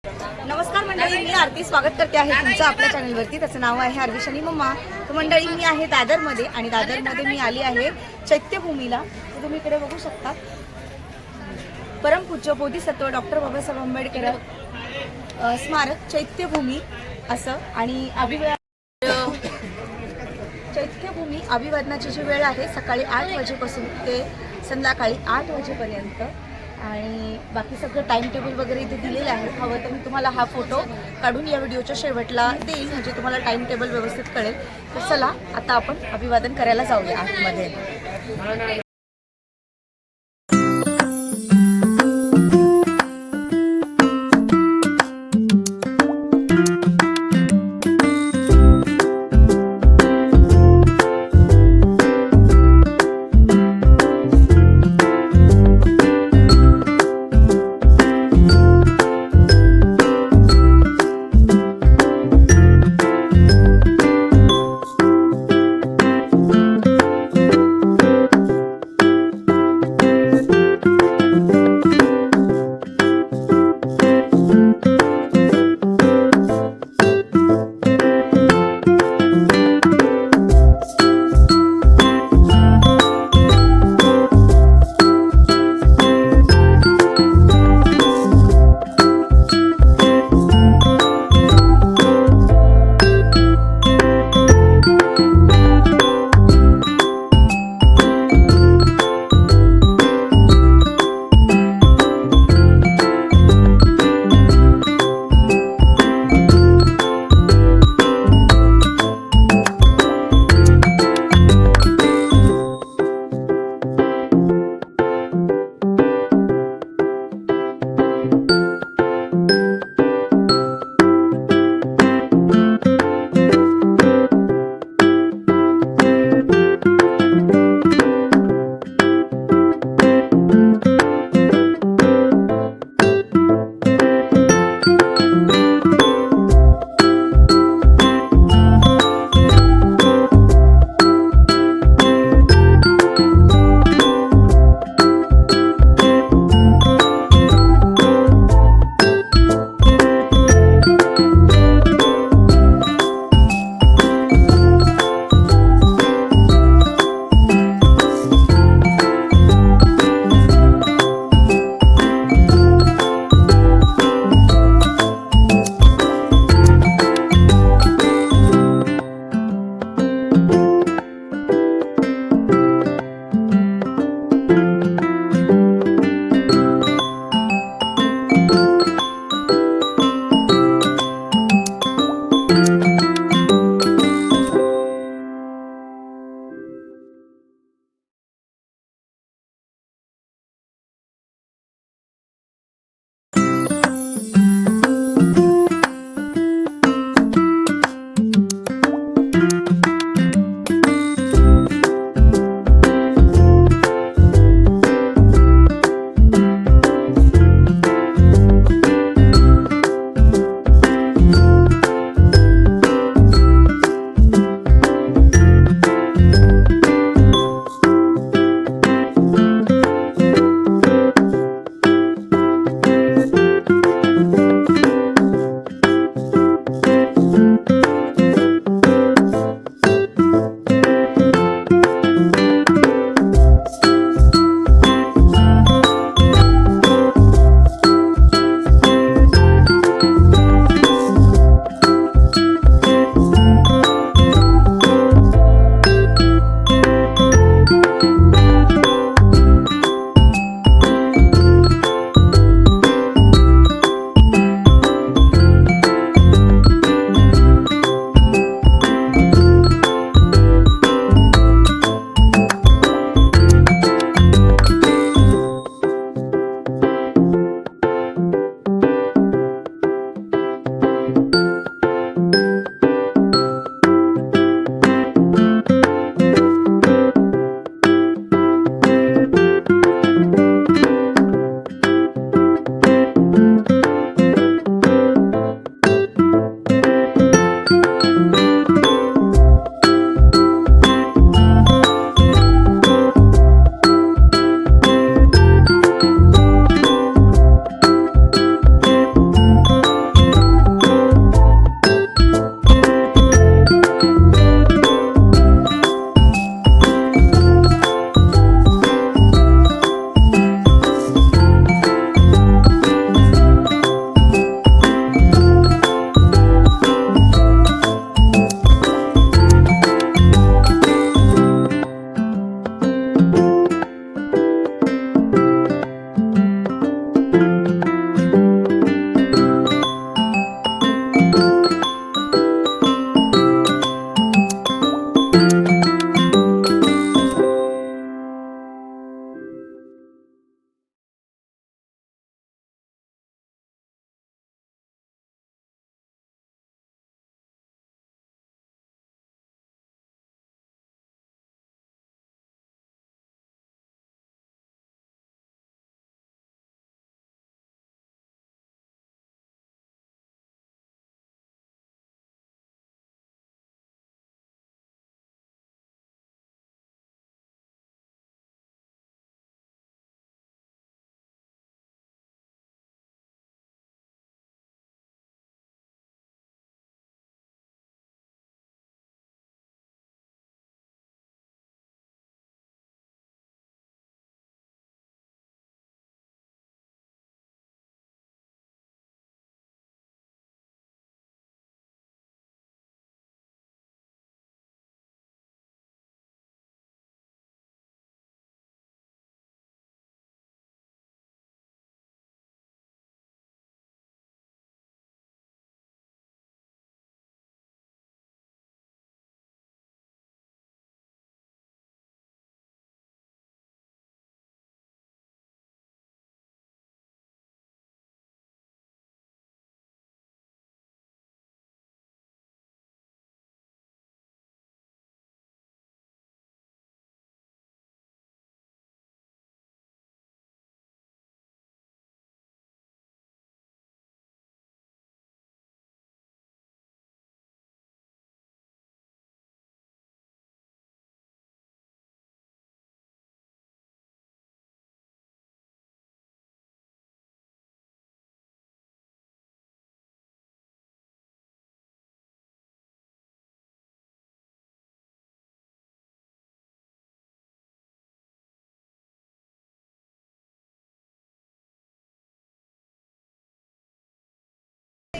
नमस्कार मंडळी, मी आरती स्वागत करते आहे तुमचं आपल्या चॅनलवरती. त्याचं नाव आहे आरविशानी मम्मा. तर मंडळी, मी आहे दादरमध्ये आणि दादरमध्ये मी आली आहे चैत्यभूमीला. तर तुम्ही इकडे बघू शकता परमपूज्य बोधिसत्व डॉक्टर बाबासाहेब आंबेडकर स्मारक चैत्यभूमी असं. आणि चैत्यभूमी अभिवादनाची जी वेळ आहे सकाळी 8 वाजेपासून ते संध्याकाळी 8 वाजेपर्यंत. आणि बाकी सगळं टाइम टेबल वगैरे इथे दिलेलं आहे. हवं तर मी तुम्हाला हा फोटो काढून या व्हिडिओच्या शेवटला देईल, म्हणजे तुम्हाला टाइम टेबल व्यवस्थित कळेल. तर चला आता आपण अभिवादन करायला जाऊया आतमध्ये.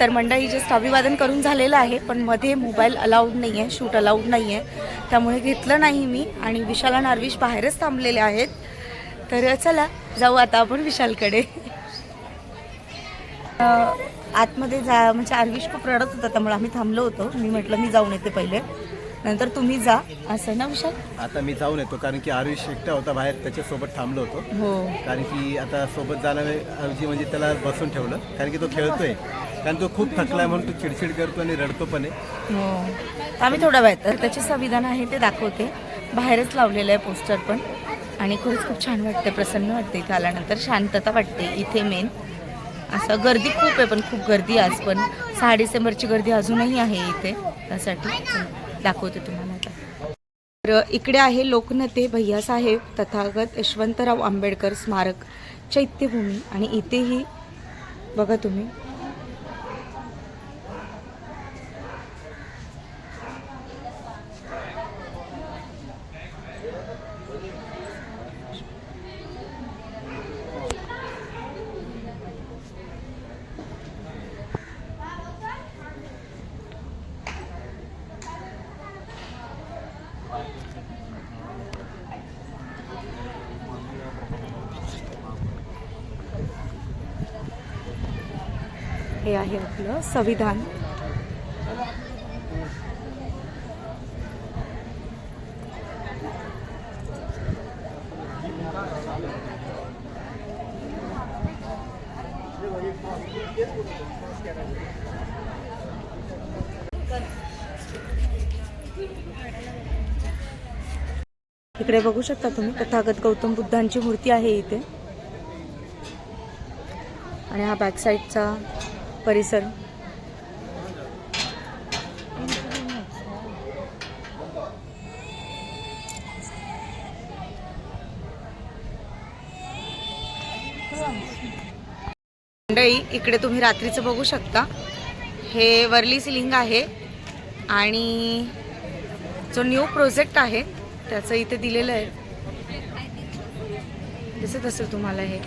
तर मंडळी जस्ट अभिवादन करून झालेलं आहे, पण मध्ये मोबाईल अलाउड नाही आहे, शूट अलाउड नाही आहे, त्यामुळे घेतलं नाही मी. आणि विशाल आणि आर्विश बाहेरच थांबलेले आहेत. तर चला जाऊ आता आपण विशालकडे. आतमध्ये म्हणजे आर्विश खूप रडत होता, त्यामुळे आम्ही थांबलो होतो. मी म्हटलं मी जाऊन येते पहिले, नंतर तुम्ही जा, असं ना विशाल. आता मी जाऊन येतो, कारण की आर्विश एकटा होता बाहेर, त्याच्यासोबत थांबलो होतो. हो, कारण की आता सोबत जाण्याऐवजी म्हणजे त्याला बसून ठेवलं, कारण की तो खेळतोय, कारण तो खूप थकलाय म्हणून तो चिडचिड करतो आणि रडतो पण आहे. हो, आम्ही थोडा वेळ तर त्याचे संविधान आहे ते दाखवते. बाहेरच लावलेलं आहे पोस्टर पण, आणि खरंच खूप छान वाटते, प्रसन्न वाटते. इथे आल्यानंतर शांतता वाटते इथे. मेन असं गर्दी खूप आहे, पण खूप गर्दी आज पण 6 डिसेंबरची गर्दी अजूनही आहे इथे. त्यासाठी दाखवते तुम्हाला आता. तर इकडे आहे लोकनेते भैयासाहेब तथागत यशवंतराव आंबेडकर स्मारक चैत्यभूमी, आणि इथेही बघा तुम्ही हे आहे आपलं संविधान. इकडे बघू शकता तुम्ही तथागत गौतम बुद्धांची मूर्ती आहे इथे, आणि हा बॅक साईडचा परिसर. मंडळी इकडे तुम्ही रात्रीचं बघू शकता, हे वर्ली सिलिंग आहे, आणि जो न्यू प्रोजेक्ट आहे त्याचं इथे दिलेलं आहे. दिसत असेल तुम्हाला हे.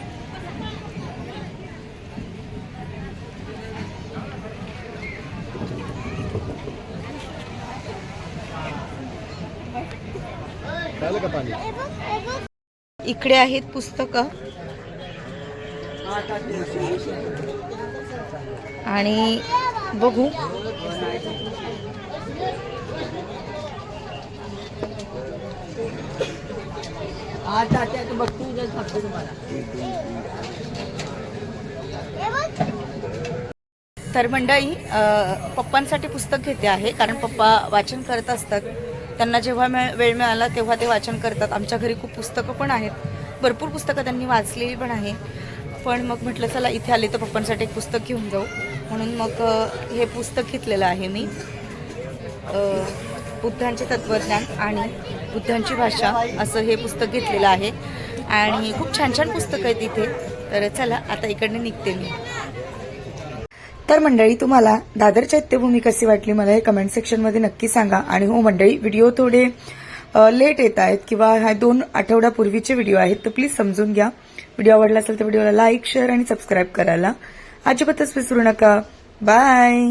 इकडे आहेत पुस्तकं, आणि बघू तर मंडळी पप्पांसाठी पुस्तक घेते आहे, कारण पप्पा वाचन करत असतात. त्यांना जेव्हा वेळ मिळाला तेव्हा ते वाचन करतात. आमच्या घरी खूप पुस्तकं पण आहेत, भरपूर पुस्तकं त्यांनी वाचलेली पण आहे. पण मग म्हटलं चला इथे आले तर पप्पांसाठी एक पुस्तक घेऊन जाऊ, म्हणून मग हे पुस्तक घेतलेलं आहे मी. बुद्धांचे तत्त्वज्ञान आणि बुद्धांची भाषा असं हे पुस्तक घेतलेलं आहे, आणि खूप छान छान पुस्तकं आहेत इथे. तर चला आता इकडनं निघते मी. तर मंडळी तुम्हाला दादर चैत्यभूमी कशी वाटली मला हे कमेंट सेक्शनमध्ये नक्की सांगा. आणि हो मंडळी, व्हिडिओ थोडे लेट येत आहेत, किंवा हा 2 आठवड्यापूर्वीचे व्हिडिओ आहेत, तर प्लीज समजून घ्या. व्हिडिओ आवडला असेल तर व्हिडिओला लाईक, शेअर आणि सबस्क्राईब करायला अजिबातच विसरू नका. बाय.